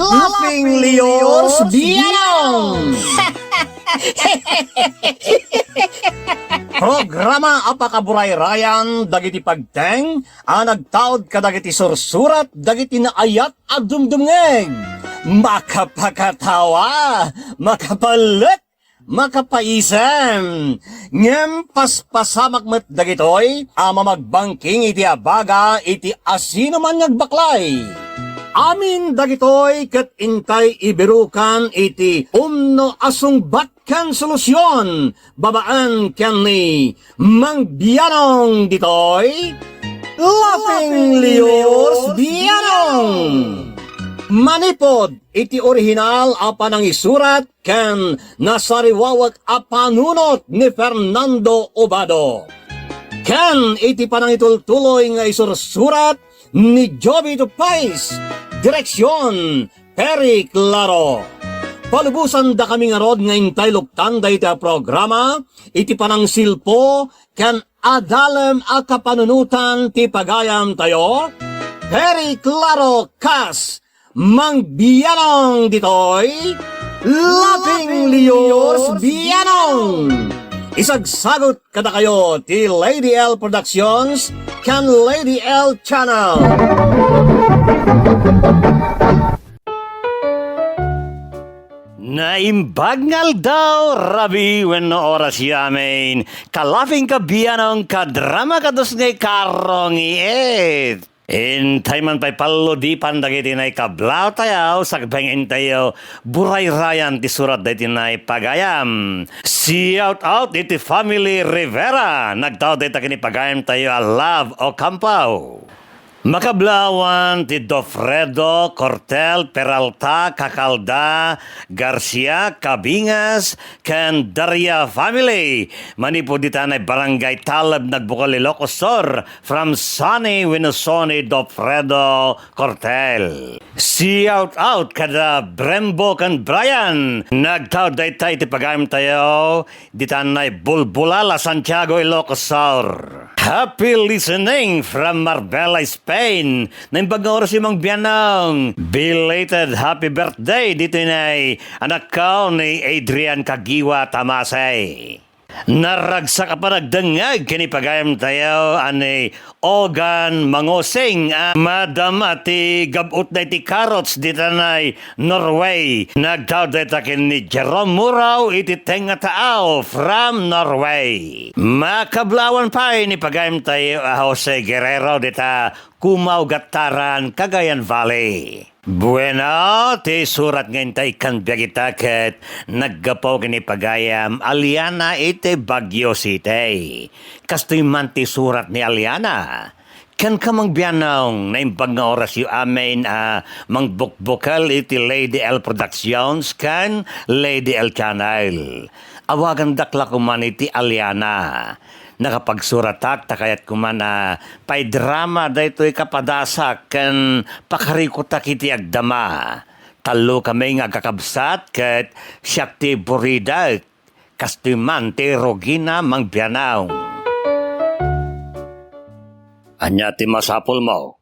Laughing Leos Bianong! Programa apakaburay rayan dagiti pagteng nagtaod kadagiti sursurat dagiti naayat at dumdumngeg makapakatawa makapalit makapaisem ngem paspasamak met dagitoy magbangking iti abaga iti asino man ngagbaklay. Amin dagitoy ket intay ibirukan iti umno asungbat ken solusyon babaan ken ni Mang Bianong ditoy Laughing Leos Bianong. Manipod iti orihinal apanang isurat ken nasariwawat apanunot ni Fernando Obado. Ken iti panang itultuloy nga isursurat ni Joby Tupais, direksyon Perry Claro. Palubusan da kami nga rod nga intay luktan da iti programa, iti panang silpo, ken adalem a kapanunutan ti pagayam tayo, Perry Claro kas, Mang Bianong ditoy, Laughing Leos Bianong. Isagsagot kada kayo ti Lady L Productions kan Lady L Channel. Naimbagngal daw, rabi, wenno oras yamin. Kalafing ka Bianong kadrama kados ngay karong iit. Intay man pa'y palodipan dagiti na ikablaw tayaw, sagbeng intayo, buray rayan ti surat dagiti na pagayam. Shout out iti family Rivera, nagtao dito kini pagayam tayo a love o kampaw. Makablawan ti Dofredo, Cortel, Peralta, Cacalda, Garcia, Cabingas, ken Daria family. Manipoditan ay barangay Talab nagbukal Ilocosor from Sunny Winosoni Dofredo, Cortel. Shout out kada Brembo kan Brian. Nagtao daytay ti pagayam tayo, ditanay Bulbulala, Santiago, Ilocosor. Happy listening from Marbella, Spain. Naimbag nga oras yung Mang Bianong. Belated happy birthday dito na anak ko ni Adrian Kagiwa Tamasay. Naragsa ka pa nagdangag kini pagayam tayo ani Ogan Mangosing madam ati gabut na iti carrots dito na Norway. Nagtaw dito kini Jerome Muraw iti tenga tao from Norway. Makablawan pa ni pagayam tayo Jose Guerrero dito Cumao Gataran, Cagayan Valley. Bueno, ti surat ngayon tayo kan biyagita ket naggapaw kini pagayam Aliana iti Baguio City. Kastoy man ti surat ni Aliana. Kan ka Mang Bianong na imbag nga oras yu amin mangbukbukal iti Lady L Productions kan Lady L Channel. Awagan dakla kuman iti Aliana. Nakapagsuratak takayat kumana pay drama daytoy kapadasak ken pakarikutak iti agdama. Talo kami nga kakabsat ket siyak ti buridak kastiman ti Rogina Mang Bianong. Anya ti masapul mo?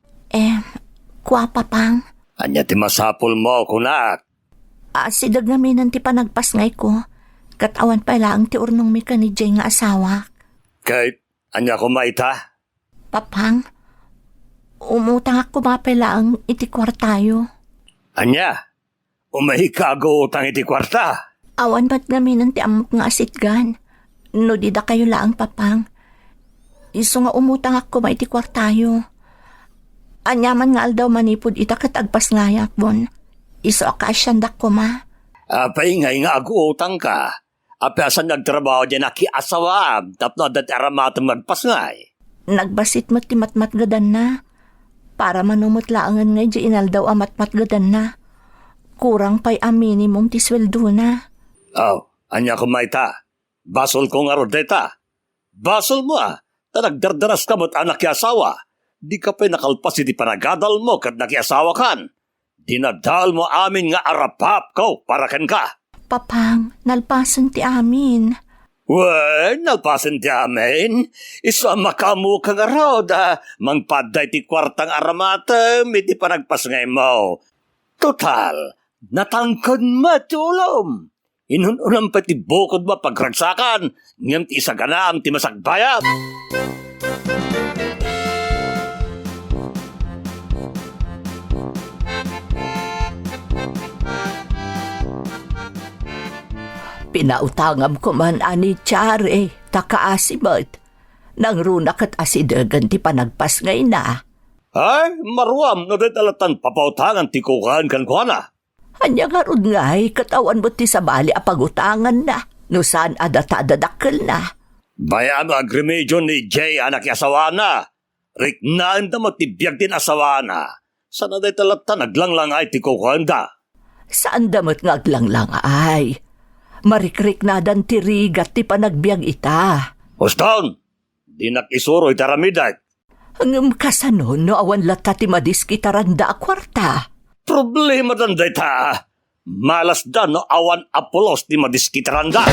Kwa papang? Anya ti masapul mo kunak? Sidag namin ti panagpasngay ko. Katawan pa lang ti urnong mi kanidjay nga asawa. Kahit anya ko maita? Papang, umutang ako mapela ang iti kwartayo. Anya? Umahikago utang iti kwarta? Awan ba't namin ti amok nga asitgan? No di da kayo laang papang. Iso nga umutang ako ma iti kwartayo. Anyaman nga aldaw manipod ita kat agpas ngayak bon. Iso akasyandak ko ma. Apay nga agu utang ka. Apasan nagtrabaho dyan na kiasawam, tapno dati aramatang magpasngay. Nagbasit mo ti matmatgadan na. Para manumot laangan nga di inaldaw amatmatgadan na. Kurang pa'y a minimum ti sweldo na. Anya kumaita. Basol ko nga rodeta. Basol mo tanagdardaras ka mo't anak kiasawa. Di ka pa'y nakalpas iti panagadal mo kat nakiasawa kan. Dinadal mo amin nga arapap ko para ken ka. Papang, nalpasan ti amin. Well, nalpasan ti amin. Isa makamu ka nga rod, mangpaday ti kwartang aramatem, iti panagpasngay mo. Total, natangkad matulom. Inununang pati bukod ba pagragsakan, ngam ti isa ganam ti masagbayat. Pinautangam ko man ani Chare, takaasimot. Nang runak at asidagan ti panagpas ngay na. Ay, maruam, no day talatan papautangan ti kukaan kan kuana. Anya nga rod ngay, katawan mo ti sabali apagutangan na. No saan adata-dadakkel na. Bayan mo agremedyo ni Jay anak asawa na. Riknaan da mo tibiyag din asawa na. Sana day talatan naglanglang ay ti kukaan da. Saan damot nga aglang ay? Marikrik na dan ti rigat ti panagbiag ita. Uston, di nakisuro itaramidag. Hanggang kasano no awan lata ti madiskitaranda a kwarta. Problema dan day ta. Malas da no awan apolos di madiskitaranda.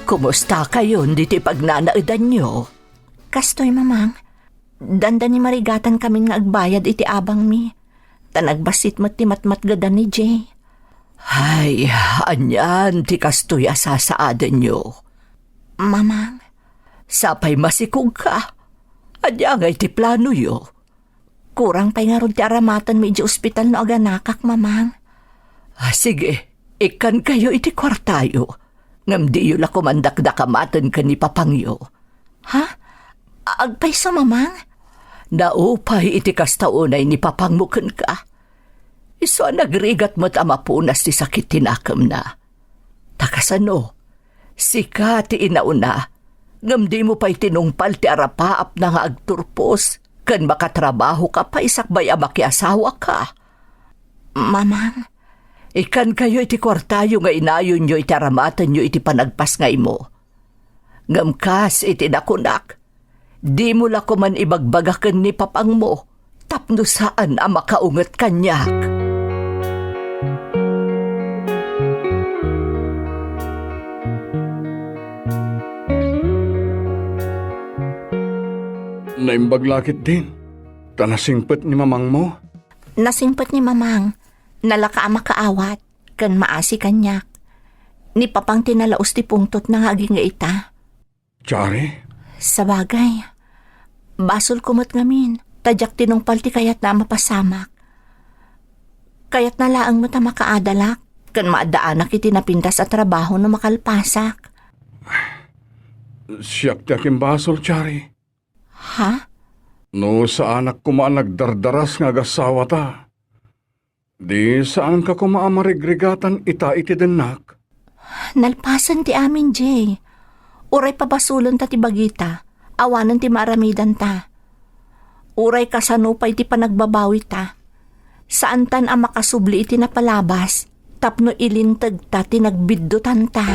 Kumusta kayo di ti pagnanaidan nyo? Kastoy, mamang. Danda ni marigatan kami nga agbayad iti abang mi. Tanagbasit mo ti matmat gada ni Jay. Ay, anyan ti kastoy asasaadan nyo. Mamang. Sapay masikog ka. Anya nga iti plano yo. Kurang pa'y nga ron ti aramatan mi iti ospital no aganakak, mamang. Sige, ikan kayo iti kwartayo. Ngam di yun la kumandakdakamatan ka ni papangyo. Ha? Agpay sa mamang? Naupay iti kastaunay ni papangmukan ka. Iso nagrigat mo't amapunas ti sakit tinakam na. Takasano, sika ti inauna, ngam di mo pa'y tinungpal ti arapaap na nga agturpos, kan makatrabaho ka pa isakbay amakiasawa ka. Mamang? Ikan kayo iti kwartayo nga inayon nyo iti aramatan nyo iti panagpas ngay mo. Ngam kas iti nakunak, di mo la ko man ibagbagakan ni papang mo, tapno saan ang makaungat kanyak. Naimbaglakit din. Tanasingpet ni mamang mo. Nasingpot ni mamang, nalaka makaawat, kan maasi kanyak. Ni papang tinalaos ti pungtot na haging nga ita. Chare? Sa bagay, basol kumot ngamin, tadyak tinungpal ti kayat na mapasamak. Kayat na laang mo ta makaadalak, kan maadaanak iti napintas sa trabaho no makalpasak. Siyak ti aking basol, Chare. Ha? No sa anak ko nagdardaras nga gasawa ta. Di saan ka kumaamarigregatan ita iti denak? Nalpasan ti amin, Jay. Uray pabasulon ta ti bagita, awanan ti maramidan ta. Uray kasanupay ti panagbabawi ta. Saan tan ang makasubli iti napalabas, tapno ilintag ta ti nagbiddutan ta.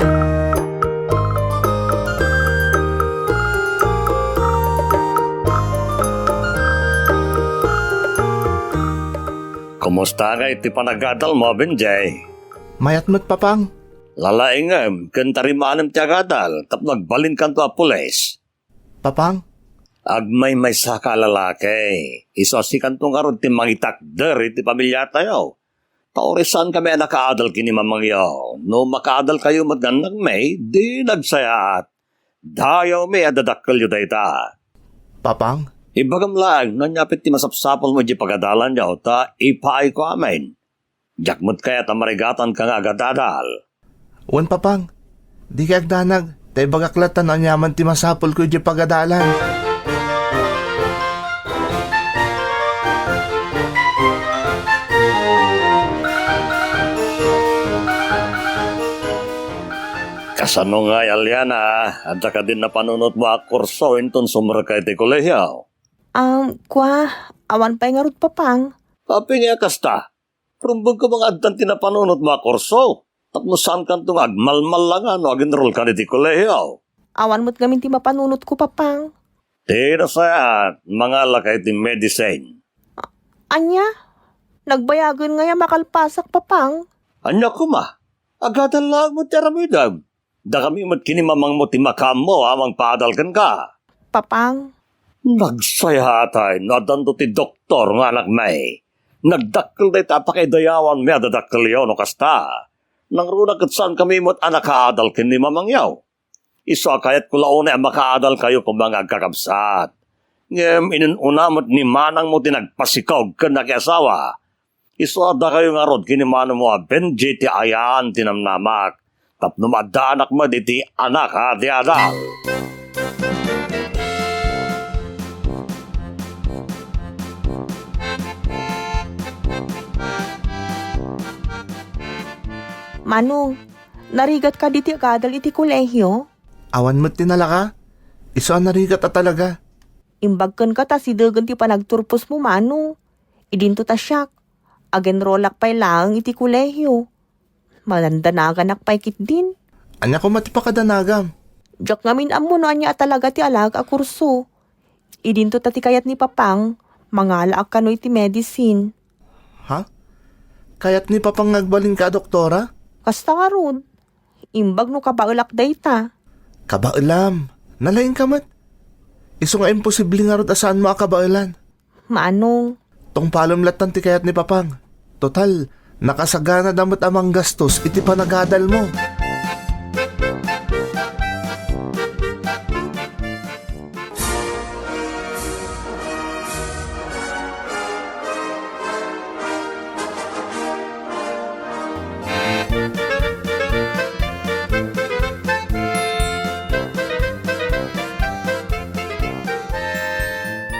Kumusta nga iti panagadal mo, Benjay? Mayat mo't papang. Lalaingam, kantarimanam ti agadal, tap nagbalin kanto a pulis. Papang? Agmay may saka lalaki. Isosi kantong karod ti mangitakder iti pamilya tayo. Taorisan kami nakaadal kini mamangyaw. No makaadal kayo magandang may, di nagsayaat. Dayaw may adadakkel yu dayta. Papang? Ibagam lang, nanyapit ti masapsapol mo di pagadalan niyaw, ta ipaay ko amin. Jakmut kaya tamarigatan ka nga agadadal. Wan papang. Di kay agdanag. Tay bagaklatan ang yaman ti masapol ko di pagadalan. Kasano nga Aliana, at ka din na panunot mo a kurso inton sumrakay ti kolehyaw. Awan pa'y nga rod papang. Papi nga kasta, rumbag ka mga adtan tinapanunot mo a kurso. Tapno saan ka itong agmalmal lang ano, aginrol ka ni ti kolehyaw. Awan mo't gamin ti mapanunot ko papang. Tira sa mga lakay ti medicine. Anya? Nagbayagan nga makalpasak papang. Anya ko ma, agadan lang mo tiramidam. Da kami mat kinimamang mo timakam mo amang paadalkan ka. Papang, Nagsaya hatay, nadando ti doktor nga anak may. Nagdakkel day tapakaidayawan may adadakkel yun o kasta. Nang runa saan kami mo't anak kaadal kin ni mamangyaw. Isa kayat kulauna ang makaadal kayo kung mga kakabsat. Ngem inununa mo't ni manang mo tinagpasikaw ka nakiasawa. Isa da kayo nga rod kinimano mo a Benji ti ayan tinamnamak. Tapno madaanak mo di ti anak ha di adal. Manong, narigat ka diti kadal iti kolehyo? Awan mo't tinala ka? Iso ang narigat at talaga. Imbagkan ka ta si dagan ti panagturpos mo, Manong. Idinto ta siyak. Agen rolak pa'y lang iti kolehyo. Malandanagan pa'y kit din. Anya ko matipakadanagam. Diyak ngamin amo no anya talaga ti alag a kurso. Idinto ta ti kayat ni Papang, mangala kanoy ti medicine. Ha? Kaya't ni papang nagbalin ka, doktora? Kasta nga ron. Imbag no kabaulak day ta. Kabailam. Nalaing ka mat. Iso nga imposible nga rod asaan mo akabailan. Manong, Tong palumlatan ti kayat ni papang. Total, nakasagana damot amang gastos iti panagadal mo.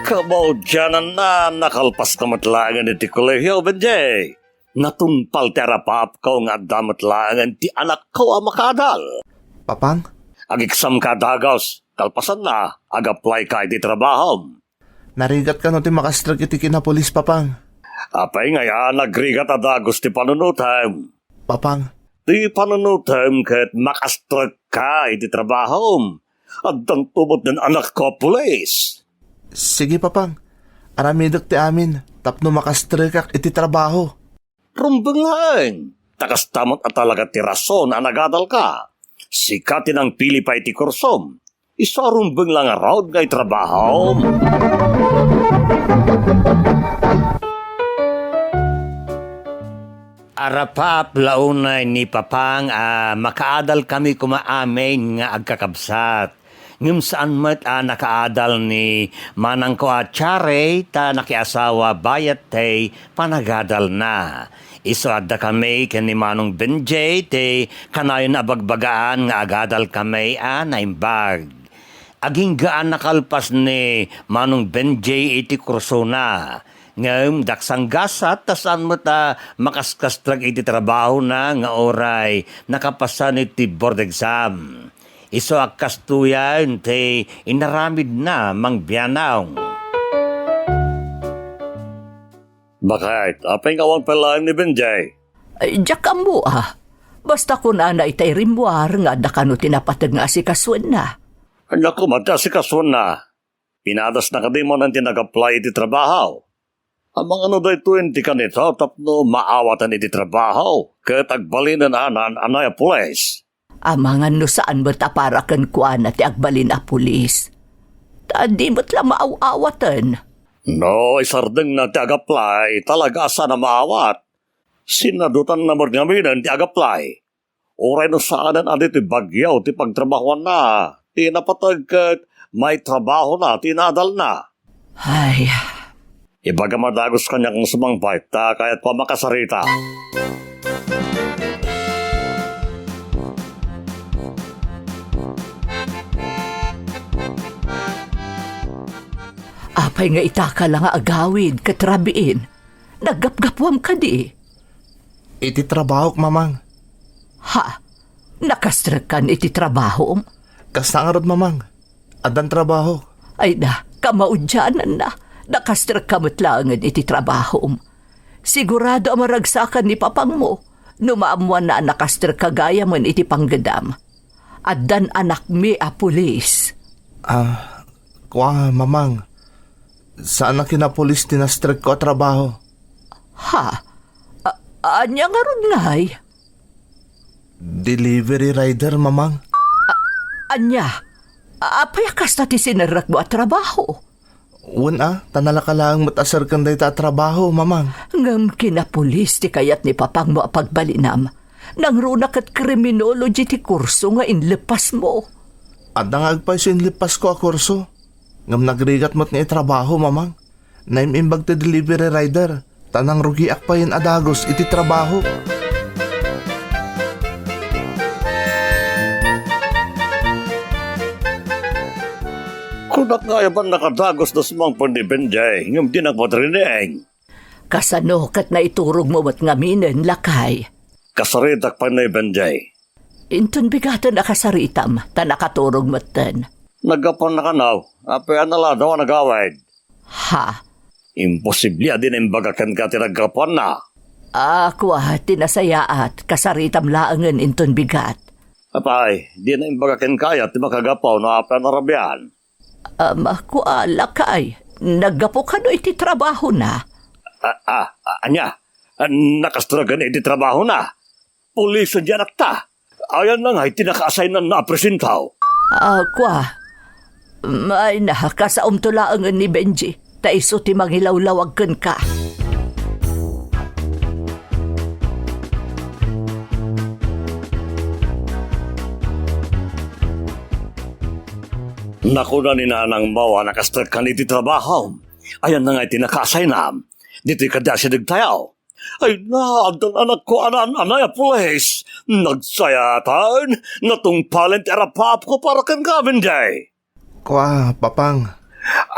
Kabaw dyanan na nakalpas ka matlangan iti kolehyo, Benjay. Natumpal terapap ka nga damatlangan ti anak ko ang makadal. Papang? Agiksam ka dagos, kalpasan na, ag-apply ka iti trabaho. Narigat ka no ti makastrag iti kinapolis, papang. Apay ngaya, nagrigat adagos ti panunutam. Papang, Ti panunutam kat makastrag ka iti trabaho. At ang tubot ng anak ko, pulis. sige papang. Aramidok ti amin, tapno makastrag iti trabaho. Rumbang lang. Takas tamot at talaga ti rason na nagadal ka. Sikatin ang pili pa iti kursom. Isa rumbang lang araw ngay trabaho. Arapap launay ni Papang makaadal kami kumaamin nga agkakabsat. Ngum saan mat nakaadal ni manang ko Chare ta nakiasawa bayat tay panagadal na. Iso adda kami ken ni manong Benjay te kanayon abagbagaan nga agadal kami naimbag. Aging gaan nakalpas ni manong Benjay iti kurso na. Ngam daksang gasat tasan mo ta makaskastrag iti trabaho na nga oray nakapasan iti board exam. Iso akastuyan te inaramid na mang biyanaw. Bakit? Apay nga wang pala ni Benjay? Ay, diyak mo Basta ko na itay rimwar nga da kano tinapatag nga si kaswan na. Naku, mata si kaswan na. Pinadas na kadi mo nang tinag-apply iti trabaho. Amang ano dahi tuwin ti kanito tapno maawatan iti trabaho. Kat agbalinan anan anay pulis. Amangan no saan ba't aparakan kuan na ti agbalin a pulis. Tadi ba't lang maaawatan? No, isardeng na ti ag-apply talaga asa na maawat. Sinadutan na margaminan ti ag-apply. Oray no saanan adi ti bagyaw ti pagtrabahuan na. Ti napatag kat may trabaho na, ti nadal na. Ay, Ibaga madagos kanyang sumangpay ta kaya't pa makasarita. apay nga itaka lang nga agawid katrabiin. Naggapgapwam ka di. Iti trabaho, mamang. Ha? Nakastrakan iti trabaho? Kasta nga rod, mamang. Adan trabaho. Ay na, kamaudyanan na. Nakastrak kamatlangan iti trabaho. Sigurado amaragsakan ni papang mo. Numaamuan na nakastrak kagaya man iti panggadam. Adan anak mi a pulis. Kuha, mamang. Saan na kinapolis tinastrak ko trabaho? Ha? Anya nga ron ngay? Delivery rider, mamang. Anya, apay kas na ti sinarak mo at trabaho. Tanala ka lang matasar kang day ta trabaho, mamang. Ngam kinapulis ti kayat ni papang mo apagbalinam. Nang runak at criminology ti kurso nga inlepas mo. At nangagpay sinlipas ko a kurso. Ngam nagrigat mo't ni trabaho, mamang. Naimimbag ti delivery rider. Tanang rugi akpayin adagos iti trabaho. Kunak nga yaman nakadagos na sumang pandibenjay, ngam di nagpatrinig. Kasano kat na iturog mo at ngaminin lakay. Kasaritak pa na benjay. Intun bigatan na kasaritam, ta nakaturog mo tan. Nagapan na kanaw, apay anala daw nagawid. Ha? Imposible din imbagakan ka tinagapan na. Ako tinasayaat, kasaritam laangan intun bigat. Apay, di na imbagakan kaya ti makagapaw na apay narabyan. Ako lakay, naggapo ka no iti trabaho na. Anya, nakastragan iti trabaho na. Pulis dyan akta. Ayan na nga, itinaka-assign na presentaw. Ako may nakakasaom tulaangan ni Benji. Taiso ti mangilawlawagkan ka. Naku na ni nanang mawa nakastrag ka iti trabaho. Ayan na nga itinaka-assign na. Dito'y kadasidig tayo. Ay naadan anak ko anaya pulis. Nagsayatan, natungpalent erapap ko para kan gamin day. Kwa, papang.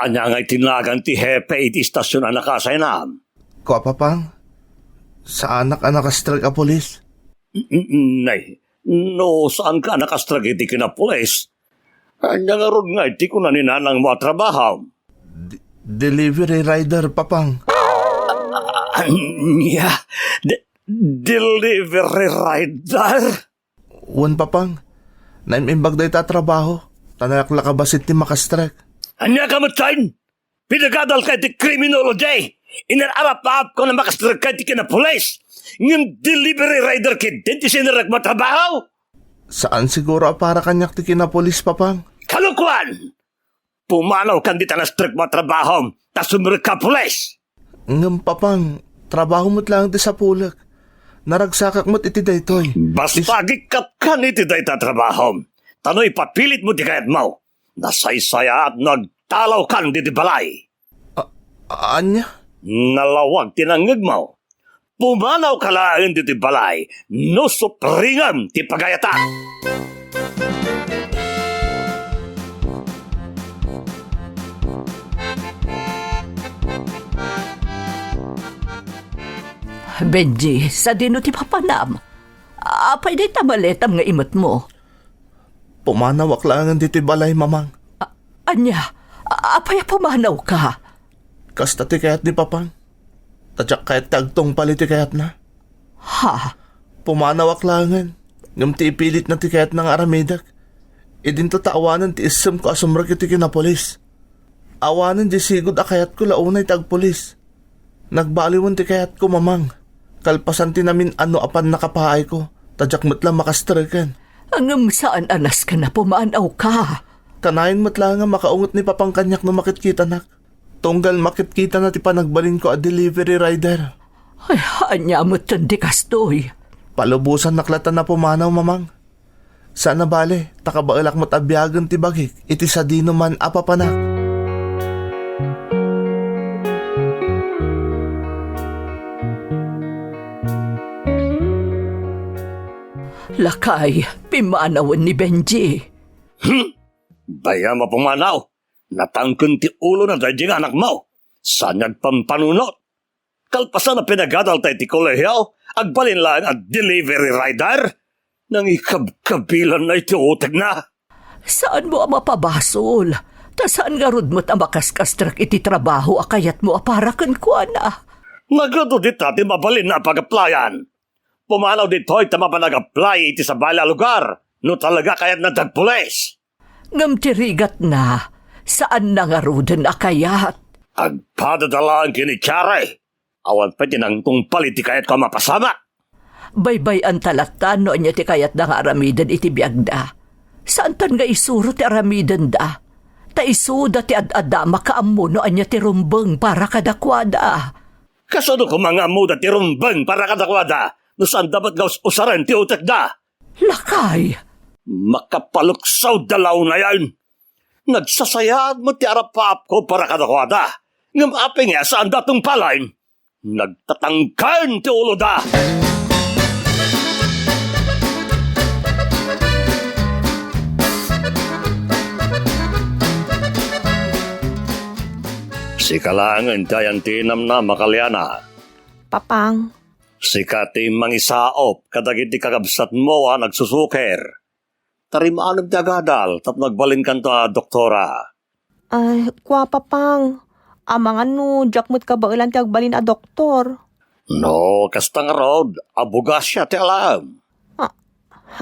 Anya nga itinagan ti hepe iti istasyon anak asay na. Kwa, papang. Sa anak astrag a polis. Nay, no saan ka nakastrag iti kinapulis? Anya nga rod nga iti ko na ni nanang matrabaho. Delivery rider, papang. Anya, delivery rider? Papang. Naimimbag day ta trabaho. Tanalaklakabasit ni makastrag. Anya ka matsain? Pinagadal ka iti criminology. Inararap ko na makastrag ka iti kinapulis. Ngayong delivery rider kid, din ti sinarag matrabaho? Saan siguro para kanyak ti kinapolis, papang? Kalukuan! Pumanaw kan di tanastrag matrabaho, tas sumirag ka pulis. Ngam, papang, trabaho mo't lang ti sa pulak. Naragsakak mo't iti daytoy. Basta gikat ka niti day tatrabaho. Tano'y papilit mo di kayat mo. Nasaysaya at nagtalaw kan di balay. Anya? Nalawag tinangag mo. Pumanaw ka lang di balay. No supringam ti pagayata. Benji, sa dino ti papanam. Apay di tamaletam nga imot mo. Pumanawak lang dito'y balay, mamang. Anya, apay pumanaw ka. Kasta ti kayat ni papang. Tadyak kayat tagtong pali ti kayat na. Ha? Pumanawak langan. Ngam ti ipilit na ti kayat ng aramidak. Idin to taawanan ti isam ko asumrag iti kinapolis. Awanan di sigod akayat ko launay tagpolis. Nagbaliwan ti kayat ko, mamang. Kalpasan ti namin ano apan nakapahay ko. Tadyak mo't lang makastragan. Angam saan anas ka na pumanaw ka? Kanayin mo't lang nga makaungot ni papang kanyak no makitkita nak. Tunggal makitkita na ti panagbalin ko a delivery rider. Ay, anya mo tundi kastoy. Palubusan naklatan na pumanaw, mamang. Sana bale, takabailak mo't abyagan ti bagik. Iti sa dino man apapanak. Lakay, pimanawan ni Benji. Baya mo pumanaw. Natangkon ti ulo na dahil nga anak mo. Sanyag pampanunot. Kalpasan na pinagadal tayo ti kolehiyaw. Agbalin lang at delivery rider. Nang ikabkabilan na iti utag na. Saan mo ang mapabasol? Ta saan nga rod mo't ang makaskastrak iti trabaho akayat mo aparakan ko na? Nagado dit natin mabalin na pag-applyan. Pumanaw dito ay tama pa nag-apply iti sa bala lugar. No talaga kayat na tagpulis. Ngamtirigat na. Saan na nga rodan akayat? Agpadadalaan kinikyare. Awan pa tinang kung paliti kayat ka mapasama. Baybay ang talatan no niya ti kayat na nga aramidan iti biagda. Saan tan nga isuro ti aramidan da? Ta isuda ti ad-ada makaammo no anya ti rumbeng para kadakwada. Kasano ko mga amuda ti rumbang para kadakwada? No saan dapat gaus usaran ti utek da? Lakay! Makapaluksaw dalaw na yan. Nagsasayad mo ti arapap ko para kadakwada. Ngam aping nga saan datong palain. Nagtatangkan ti ulo da. Si kalangan dayan tinam na makalyana. Papang, Si kati mangisaop kadagiti kakabsat mo nagsusuker. Tarimaanam ti agadal tap nagbalin kan ta doktora. ay, kwa papang. Amangan no, jakmut ka ba ilan ti agbalin a doktor? No, kastang rod, abugas siya ti alam.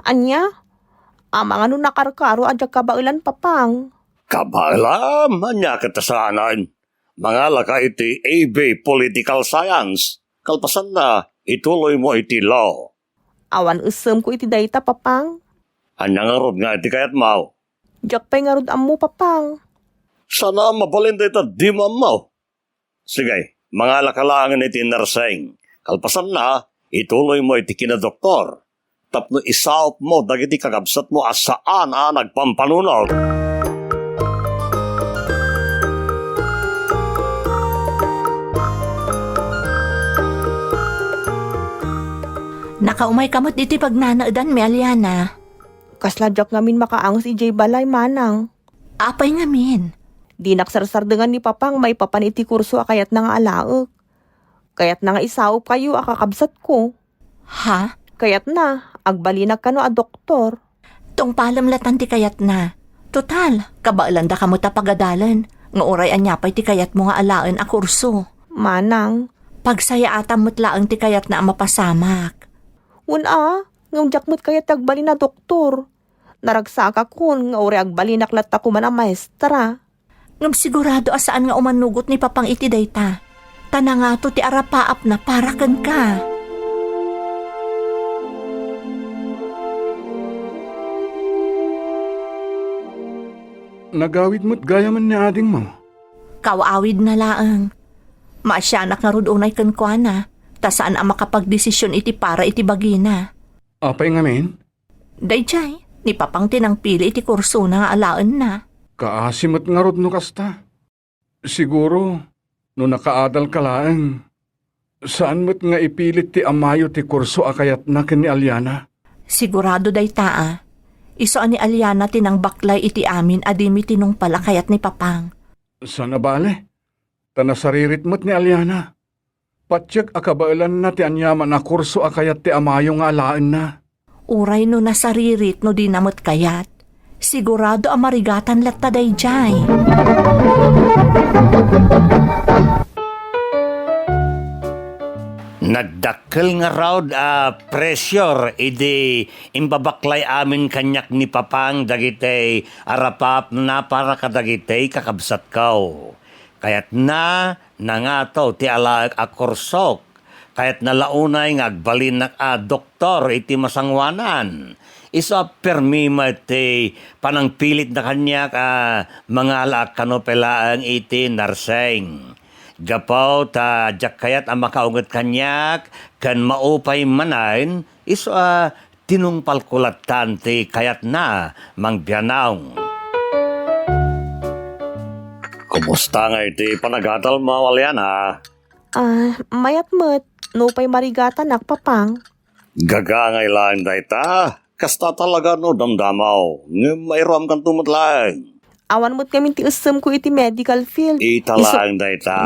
Anya? Amangan no nakarkaro adyak ka ba ilan papang? Kabalam, anya katasanan. Mga laka iti AB Political Science. Kalpasan na, ituloy mo iti law. Awan usem ko iti dayta papang. Anya nga rod nga iti kayat mau. Jak pa'y nga rod ammo papang. Sana mabalin dito di mo. Sige, mga lakalangan iti nursing. Kalpasan na, ituloy mo iti kinadoktor. Tapno isaop mo dagiti kakabsat mo asaan nagpampanunog. Nakaumay kamot iti pagnanaadan mi Aliana. Kasladyak ngamin makaangos ijay balay manang. Apay ngamin. Di naksarsardengan ni papang may papan iti kurso akayat na nga alaok. Kayat na nga isaop kayo akakabsat ko. Ha? Kayat na, agbalinag ka no a doktor. Tong palamlatan ti kayat na. Total, kabailan da kamo ta pagadalan. Nga oray anyapay ti kayat mo nga alaan a kurso. Manang, Pagsaya atam mutlaang ti kayat na mapasamak. una, ngong jakmut kayat agbalin na doktor. Naragsaka kun nga uri agbalinak latta ko man a maestra. Ngam sigurado asaan nga umanugot ni papang iti dayta. Tanangato ti arapaap na para ken ka. Nagawid mo't gaya man ni ading mo. Kawawid na laang. Maasyanak nga rod unay ken kuana. Ta saan ang makapagdesisyon iti para iti bagina. Apay ngamin, Dayjay, ni papang tinang pili iti kurso na nga alaan na. kaasimot nga rod no kasta. Siguro, no nakaadal ka laeng, saan mo't nga ipilit ti amayo ti kurso akayat na ken ni Aliana? Sigurado dayta Iso ani Aliana tinang baklay iti amin adimi tinong palakayat ni papang. Sana bale, tanasaririt mo't ni Aliana. Patsyak akabailan na ti anyaman na kurso akayat ti amayo nga alaan na. Uray no nasaririt no dinamot kayat. Sigurado amarigatan latta dayjay. Nagdakkel nga raud pressure idi imbabaklay amin kanyak ni papang dagitay arapap na para kadagitay kakabsat kaw. Kayat na nangato ti alaag akursok. Kayat na launay nga agbalin na doktor iti masangwanan. Isa permima ti panangpilit na kanyak mga alaag kanopelaang iti narseng. Gapaw ta jakayat ang makaungot kanyak kan maupay manain iso tinungpalkulatan ti kayat na mangbianaw. Kumusta nga iti panagatal mo, Aliana? Mayat mo't, no pa'y marigatan papang. Gagangay lang dayta. Kasta talaga no damdamaw. Mayroam kang tumutlang. Awan mo't kami ti usem ko iti medical field. Italang dayta.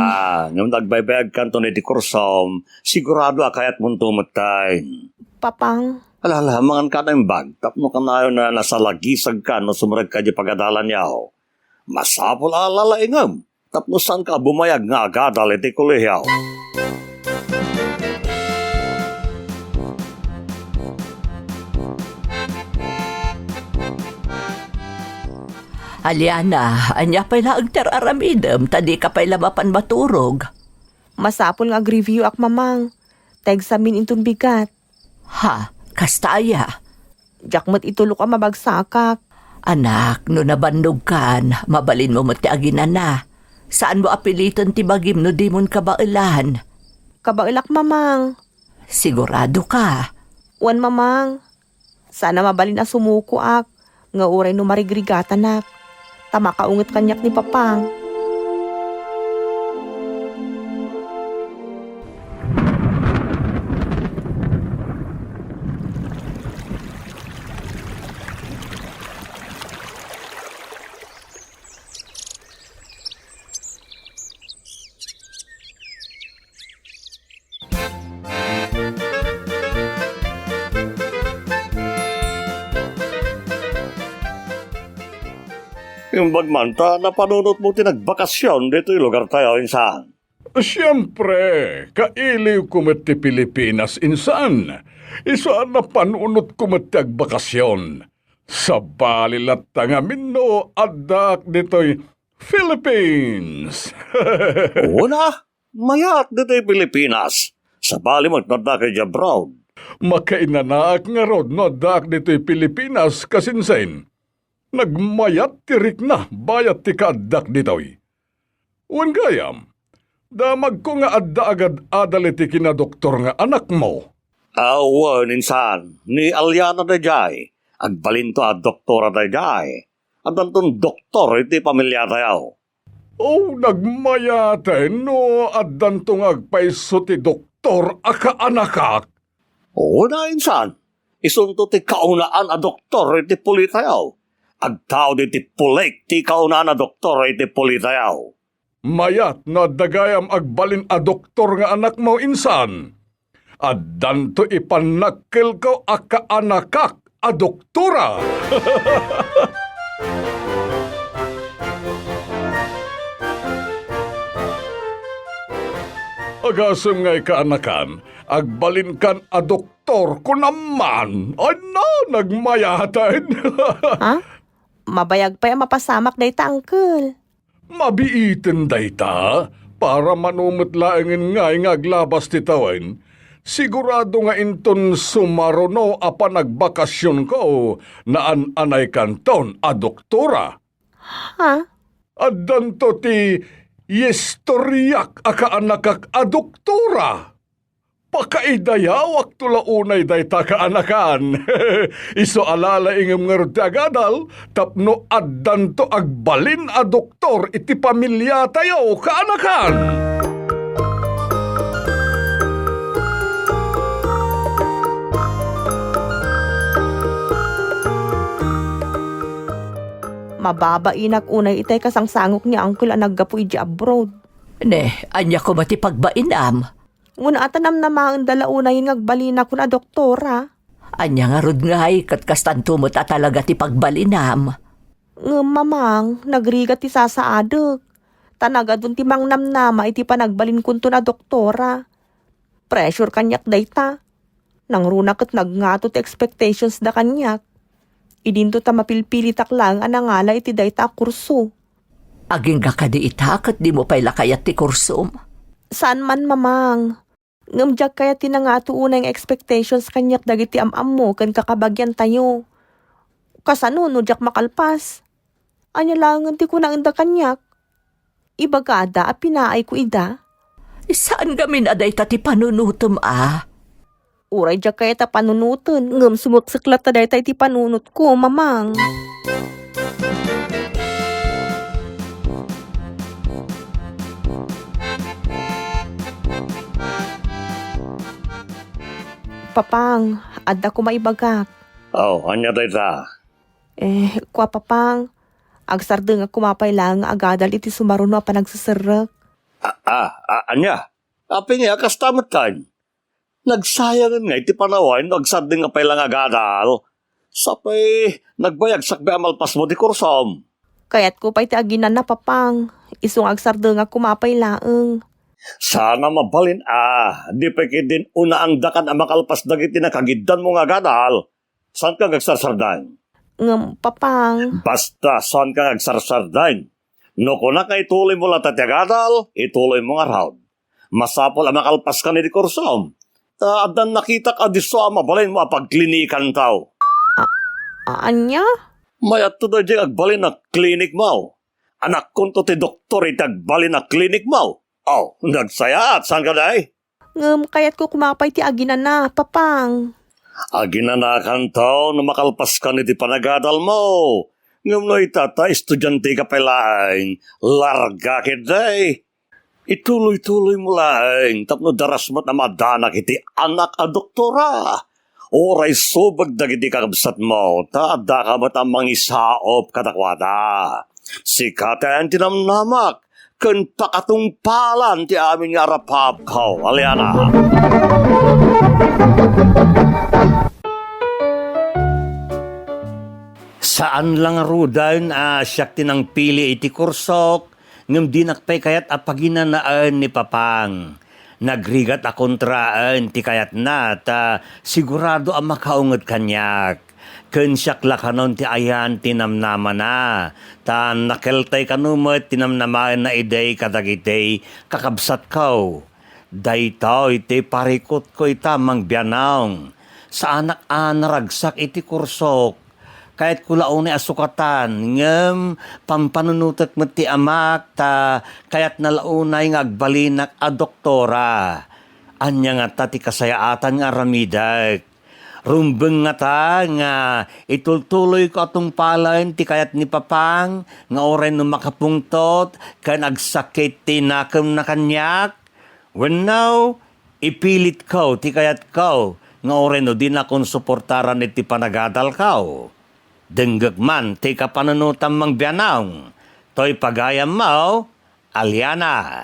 Ngam nagbaybayag kanto ni ti kursom, sigurado akayat mong tumutay. Papang, Alala, mangan ka na yung bag. Tapno ka na yun na nasa lagisag ka no sumarag ka di pagadalan yaw. Masapol alalaingam. Tapno saan ka bumayag nga agadal iti kulihaw. Aliana, anya pa'y laag teraramidem, tadi ka pa'y lamapan maturog. masapol nga agreview ak mamang. Taigsamin intun bigat. Ha, kastaya. Jakmat itulok ka mabagsakak. Anak, no nabandog kan, mabalin mo ti aginan na. Saan mo apiliton ti bagim no di mon kabailan? Kabailak, mamang. Sigurado ka. Wan, mamang. Sana mabalin na sumuko ak. Nga uray no marigrigatan nak. Tama kaunget kanyak ni papang. Yung bagmanta, napanunot mo tinagbakasyon dito yung lugar tayo insan. Siyempre, kailiw ko met ti Pilipinas insan. Isaan na panunot ko met ti agbakasyon. Sa balilat tangamin no, adak dito'y Philippines. Una, mayat dito yung Pilipinas. Sa bali mo, nada kay Jabrown. Makainanaak nga rod no, adak dito'y Pilipinas kasinsen. Nagmayat tirik na, bayat ti kaadak dito'y. Wan gayam, damag ko nga adda agad adaliti kina doktor nga anak mo. Awan, insan, ni Aliana da jay. Agbalin to a doktora da jay. At antong doktor, iti pamilya tayo. Oh, nagmayate no, addan tong agpaiso ti doktor aka anakak. Una, insan, isunto ti kaunaan a doktor, iti puli tayo. Agtao di ti pulik, ti kaunaan a doktor, iti puli tayo. Mayat na dagayam agbalin a doktor nga anak mo insan. Addan to ipanakil ko aka anakak a doktora. Agasem ngay kaanakan, agbalin kan a doktor ko naman. Ay na, nagmayatan. Ha? Mabayag pa yung mapasamak day ta, uncle. Mabiitin dayta, para manumot laengin ngay nga aglabas ti tawen. Sigurado nga inton sumaruno apa nagbakasyon ko na anay kanton a doktora. Ha? Addan to ti yestoryak aka anakak a doktora. Pakaidayawak tulaunay dayta ka anakan. Iso alala ingem nga rod ti agadal, tapno addan to agbalin a doktor iti pamilya tayo ka anakan. Mababainak unay itay kasangsangok ni uncle ang naggapu iji abroad. Ne, anya ko mati pagbainam. Nguna atanam na maang dala unay ngagbalina ko na doktora. Anya nga rod ngay, katkastanto mo ta talaga ti pagbalinam. Mamang, nagrigat ti sasaadok. Tanaga dun ti mangnamnama iti panagbalin kunto na doktora. Pressure kanyak dayta. Nang runak at nagngato ti expectations da kanyak. Idinto ta mapilpilitak lang anangala iti dayta kurso. Aging ka di itak at di mo pa'y lakayat ti kursum. Saan man, mamang? Ngamjag kaya tinangato unang expectations kanyak dagiti amam mo kan kakabagyan tayo. Kasano no jak makalpas? Anya langan ti kunang da kanyak. Ibagada a pinaay ko ida. Saan gamin aday ta ti panunutom Uray jak kaya ta panunutan. Ngam sumuksaklat ta dayta iti panunot ko, mamang. Papang, adda ko maibagak. Oh, anya dayta. Kwa papang, agsardeng ako mapay lang agadal iti sumaruno pa nagsasarak. Anya? Api nga, kastamot kan. Nagsayangan nga iti panawan, nagsarding nga pailang agadal. Sapay, nagbayag sakbe amalpas mo di kursom. Kaya't ko pa iti aginan na papang, isong agsardeng ako mapay laeng. Sana mabalin di pa din una ang dakan ang makalpas dagiti nakagiddan mo nga gadal. Saan ka agsarsardan? Papang. Basta saan ka agsarsardan. No kuna ka ituloy mo lang tatyagadal, ituloy mo nga round. Masapol ang makalpas ka ni di kursom. Adan nakita ka diso mabalin mo paglinikan tao. Anya? May ato na di agbalin na klinik mo. Anak kon to ti doktor iti agbalin na klinik mo. Oh, nagsaya at saan ka day? Kayat ko kumapay ti aginan na, papang. Aginanakan to na makalpas ka ni ti panagadal mo. Ngam no itata, estudyante ka palaing, larga kiday. Ituloy-tuloy mo lang, tapno daras mo't na madanak iti anak a doktora. Oray subag dagiti kakabsat mo, taada ka mo't ang mangisaop katakwada. Sikatan tinamnamak, kun pakatungpalan ti aming arapap ko, Aliana. Saan lang rudan siyak tinang pili iti kursok, ngam dinakpay kayat apaginanaan ni Papang. Nagrigat a kontraan ti kayat na, ta sigurado ang makaungot kanyak. Kun siyak lakanon ti ayan tinamnama na, ta nakeltay kanumot tinamnamaan na iday kadagitay kakabsat ko. Daytaw iti parikot ko itamang biyanong, sa anak naragsak iti kursok. Kahit kulaon ni asukatan, ngem pampanunutot mo ti amak, ta kayat nalaunay nga agbalinak a doktora. Anya nga ta ti kasayaatan nga ramidag. Rumbeng nga ta nga itultuloy ko atong palain ti kayat ni Papang, nga oray no makapungtot, kan agsakit ti nakam na kanyak. When now, ipilit ko ti kayat ko, nga oray no di na kong suportaran iti panagadal ko. Denggag man, ti kapanunutan mang biyanang. To'y pagayam mo, Aliana.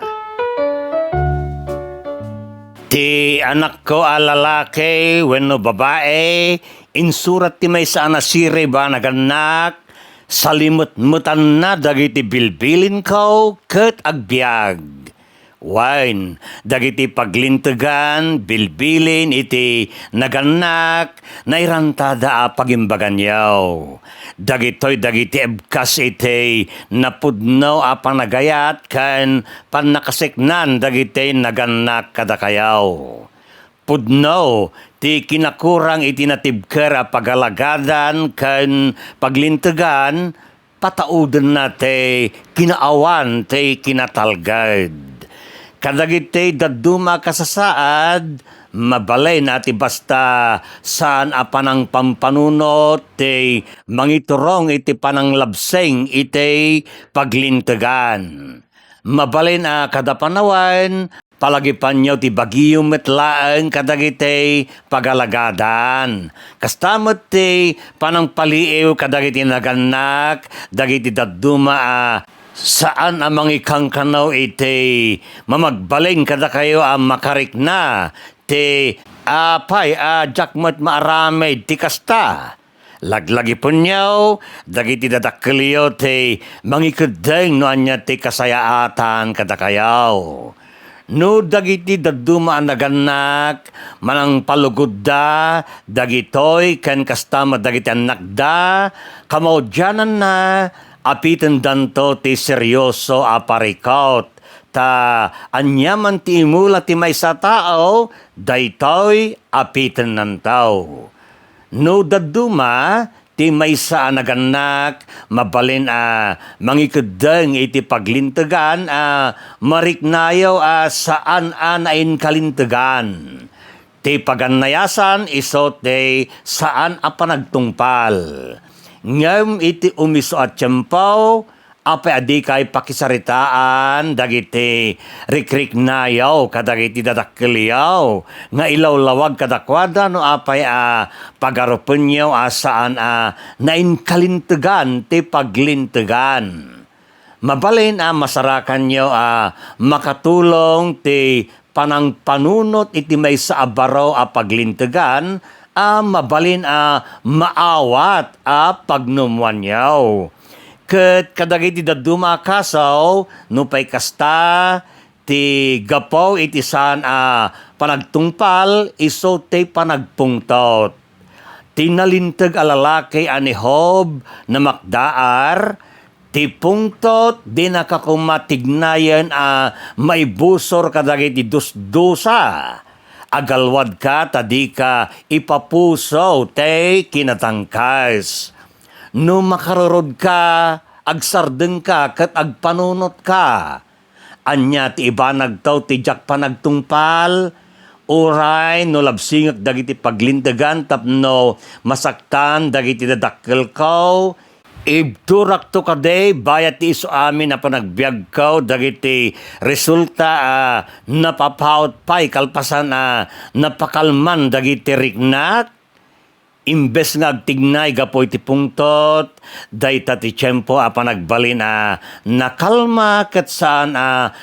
Ti anak ko lalaki, wenno babae, insurat ti may sa anasire ba naganak, salimot-mutan na dagiti bilbilin ko, ket agbyag. Wine, dagiti paglintegan, bilbilin iti naganak, nairantada a pagimbagan yaw. Dagitoy dagiti ebkas iti napudno a panagayat kan panakaseknan dagiti naganak kadakayaw. Pudno, ti kinakurang iti natibker a pagalagadan kan paglintegan, patauden na ti kinaawan ti kinatalgad. Kadagiti daduma kasasaad, mabalay na ti basta saan apanang pampanunot ti mangiturong iti pananglabseng iti paglintegan. Mabalay na kada panawan, palagipan nyo ti bagyo metlaan kadagiti pagalagadan. Kastamot ti panangpaliiw kadagiti naganak, dagiti daduma saan amang ikangkanaw iti mamagbaling kada kayo makarik na ti apay jakmat maaramay ti kasta. Laglagi po niyaw, dagiti dadakliyo ti mangikudeng no anya ti kasayaatan kada kayaw. No dagiti daduma naganak, manang palugod da, dagitoy ken kastama dagiti anak da, kamaudyanan na, apitan danto ti seryoso aparikaut, ta anyaman ti imula ti may sa tao, daytoy apitan ng tao. No daduma, ti may sa naganak, mabalin mangikudeng iti paglintegan, mariknayaw saan nain kalintegan. Ti pagannayasan iso ti saan panagtungpal. Ngam iti umiso at tiyempo, apay adi kay pakisaritaan, dagiti rikrik-nayaw, kadagiti dadakiliyaw, nga ilawlawag kadakwada, no apay pagarupan niyo saan nainkalintegan, ti paglintegan. Mabalin masarakan niyo makatulong ti panangpanunot iti may sa abaraw paglintegan, mabalin maawat pagnumuan yaw. Ket kadagiti daduma kasaw, nupay kasta, ti gapaw iti saan panagtungpal, iso ti panagpungtot. Tinalintag lalaki ni Job na makdaar, ti pungtot di nakakumatignayan maibusor kadagiti dusdusa. Agalwad ka, tadi ka ipapuso, te kinatangkas. no makarorod ka, agsardeng ka, kat agpanunot ka. Anya ti iba nagtaw ti jak pa nagtungpal, uray no labsingak dagiti paglintagan tapno masaktan dagiti dadakkel ko. Ibturak to kaday bayat ti iso amin na panagbiag ko dagiti resulta napapaot pa'y kalpasan napakalman dagiti riknak. Imbes nga agtignay gapoy ti pungtot, dayta ti tiyempo panagbalin nakalma ket saan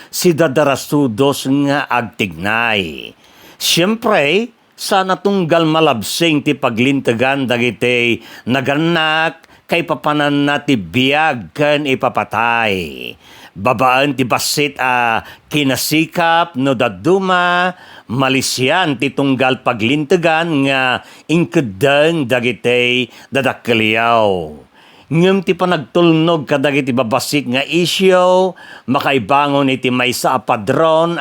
si dadarasudos nga agtignay. Siyempre, sa natunggal malabsing ti paglintagan dagiti naganak kay papanan na ti biyag ken ipapatay. Babaan ti basit kinasikap no daduma, malisyan ti tunggal paglintagan nga ingkedeng dagiti dadakkelyaw. Ngem ti panagtulnog kadagiti babasik nga isyo, makaibangon iti maysa a padron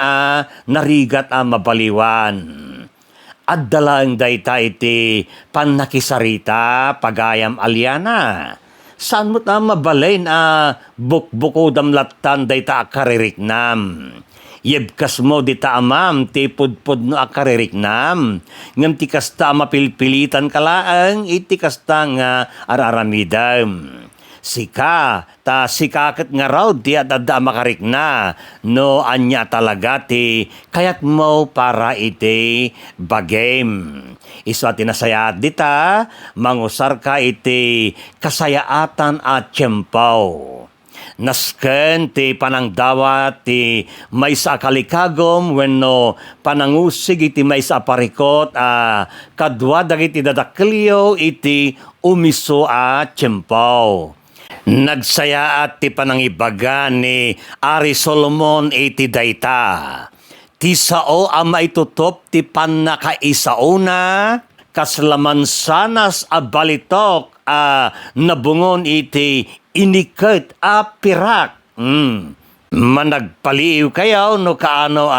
narigat mabaliwan. Addalang dayta iti panakisarita pagayam alyana. Saan mo mabalay bukbuko damlatan dayta akaririknam. Yebkas mo di taamam, ti pudpud no akaririknam. Ngam ti kasta mapilpilitan kalaang, iti kasta nga araramidam. Sika, ta sikaket nga raw di adada makarikna, no anya talaga ti kayat mo para iti bagem. Iso at tinasayat dita, mangusar ka iti kasayaatan at tiyempaw. Nasken ti panangdawat ti maysa kalikagom wenno panangusig iti maysa parikot kadwa dagiti dadakkelyo iti umiso tiyempaw. Nagsaya at ti panangibaga ni Ari Solomon iti dayta. Ti sao maitutop ti panakaisauna kaslaman sanas balitok nabungon iti iniket pirak. Managpaliw kayaw no kaano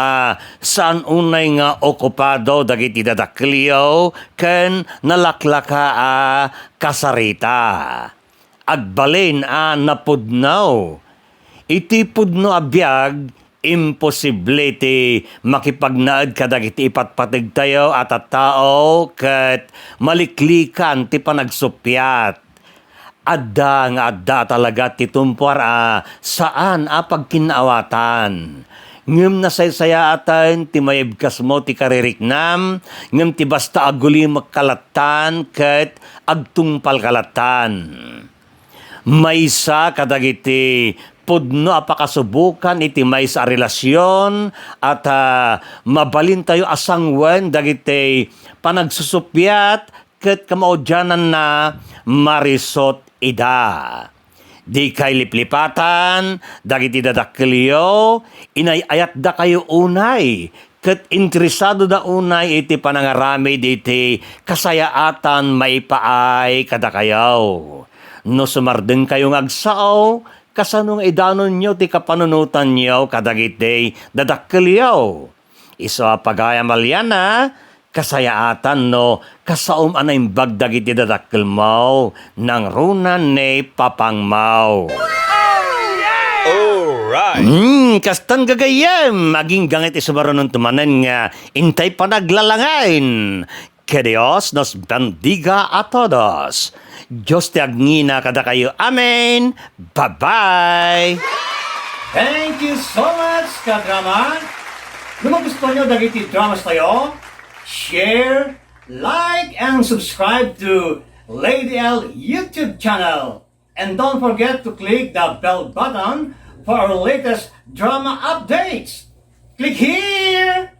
saan unay nga okupado dagiti dadakkelyo ken nalaklaka kasarita. Agbalin napudnaw. Iti pudno abiyag, imposible ti makipagnaad kadagiti ipatpatig tayo at tao ket maliklikan ti panagsupyat. Adda talaga ti tumpar saan pagkinaawatan. Ngem nasaysayaatan ti mayebkas mo ti kaririknam, ngem ti basta aguli magkalatan ket agtungpal kalatan. Maysa kadagiti pudno apakasubukan iti maysa relasyon at mabalin tayo asangwen dagiti panagsusupyat ket kamaudyanan na marisot ida. Di kay liplipatan dagiti dadakkelyo inayayat da kayo unay ket interesado da unay iti panangaramid iti kasayaatan maipaay kada kayaw. No sumardeng kayong agsao, kasanong idanon nyo ti kapanunutan nyo kadagiti dadakkelyo. Iso pagayam alyana, kasayaatan no kasaom anaimbag dagiti dadakkel mo nang runan ni papangmaw. Kastan gagayam, maging gangit isumarunon tumanen nga intay panaglalangain. Que Dios nos bendiga a todos. Diyos ti agnina kada kayo. Amen. Bye-bye. Thank you so much, kadrama. Kung gusto nyo dagiti dramas tayo, share, like, and subscribe to Lady L YouTube channel. And don't forget to click the bell button for our latest drama updates. Click here!